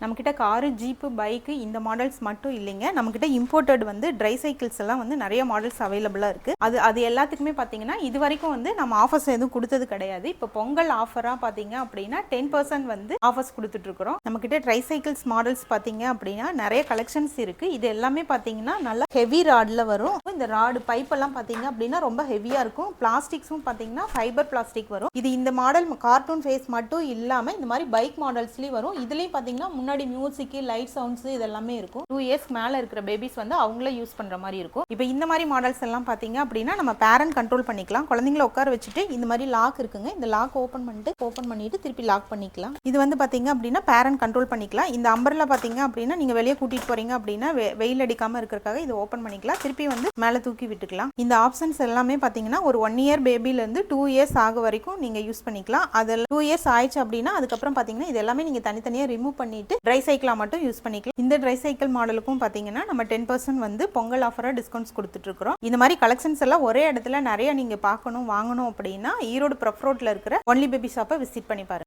நம்மக்கிட்ட car, jeep, bike இந்த models மட்டும் இல்லைங்க. நம்மக்கிட்ட இம்போர்ட்டட் வந்து ட்ரை சைக்கிள்ஸ் எல்லாம் வந்து நிறைய மாடல்ஸ் அவைலபிளாக இருக்குது. அது எல்லாத்துக்குமே பார்த்தீங்கன்னா இது வரைக்கும் வந்து நம்ம ஆஃபர்ஸ் எதுவும் கொடுத்தது கிடையாது. இப்போ பொங்கல் ஆஃபராக பார்த்தீங்க அப்படின்னா 10% வந்து ஆஃபர்ஸ் கொடுத்துட்ருக்குறோம். நம்மக்கிட்ட ட்ரை சைக்கிள்ஸ் மாடல்ஸ் பார்த்தீங்க அப்படின்னா நிறைய கலெக்ஷன்ஸ் இருக்குது. இது எல்லாமே பார்த்தீங்கன்னா நல்லா ஹெவி ராடில் வரும். இந்த ராடு பைப்பெல்லாம் பார்த்தீங்க அப்படின்னா ரொம்ப ஹெவியாக இருக்கும். பிளாஸ்டிக்ஸும் பார்த்தீங்கன்னா ஃபைபர் பிளாஸ்டிக் வரும். இது இந்த மாடல் கார்ட்டூன் ஃபேஸ் மட்டும் இல்லாமல் இந்த மாதிரி பைக் மாடல்ஸ்லேயும் வரும். இதுலேயும் பார்த்தீங்கன்னா முன்னாடி மியூசிக், லைட் சவுண்ட்ஸ் இதெல்லாமே இருக்கும். 2 இயர்ஸ் மேலே இருக்கிற பேபிஸ் வந்து அவங்களே யூஸ் பண்ணுற மாதிரி இருக்கும். இப்போ இந்த மாதிரி மாடல்ஸ் எல்லாம் பார்த்தீங்க அப்படின்னா நம்ம பேரண்ட் கண்ட்ரோல் பண்ணிக்கலாம். குழந்தைங்கள உட்கார வச்சுட்டு இந்த மாதிரி லாக் இருக்குங்க. இந்த லாக் ஓப்பன் பண்ணிட்டு திருப்பி லாக் பண்ணிக்கலாம். இது வந்து பார்த்தீங்க அப்படின்னா பேரண்ட் கண்ட்ரோல் பண்ணிக்கலாம். இந்த அம்பர்லா பார்த்தீங்க அப்படின்னா நீங்கள் வெளியே கூட்டிகிட்டு போகிறீங்க அப்படின்னா வெயில் அடிக்காமல் இருக்கிறதுக்காக இது ஓப்பன் பண்ணிக்கலாம். திருப்பி வந்து மேலே தூக்கி விட்டுக்கலாம். இந்த ஆப்ஷன்ஸ் எல்லாமே பார்த்தீங்கன்னா ஒரு 1 இயர் பேபிலேருந்து 2 இயர்ஸ் ஆக வரைக்கும் நீங்கள் யூஸ் பண்ணிக்கலாம். அதில் 2 இயர்ஸ் ஆயிடுச்சு அப்படின்னா அதுக்கப்புறம் பார்த்தீங்கன்னா இது எல்லாமே நீங்கள் தனித்தனியாக ரிமூவ் பண்ணிட்டு ட்ரை சைக்கிளா மட்டும் யூஸ் பண்ணிக்கலாம். இந்த ட்ரை சைக்கிள் மாடலுக்கும் பார்த்தீங்கன்னா நம்ம 10% வந்து பொங்கல் ஆஃபராக டிஸ்கவுண்ட்ஸ் கொடுத்துட்டு இருக்கிறோம். இந்த மாதிரி கலெக்ஷன்ஸ் எல்லாம் ஒரே இடத்துல நிறைய நீங்கள் பார்க்கணும் வாங்கணும் அப்படின்னா ஈரோடு ப்ரஃப் ரோட்ல இருக்கிற ஒன்லி பேபி ஷாப்பை விசிட் பண்ணி பாருங்க.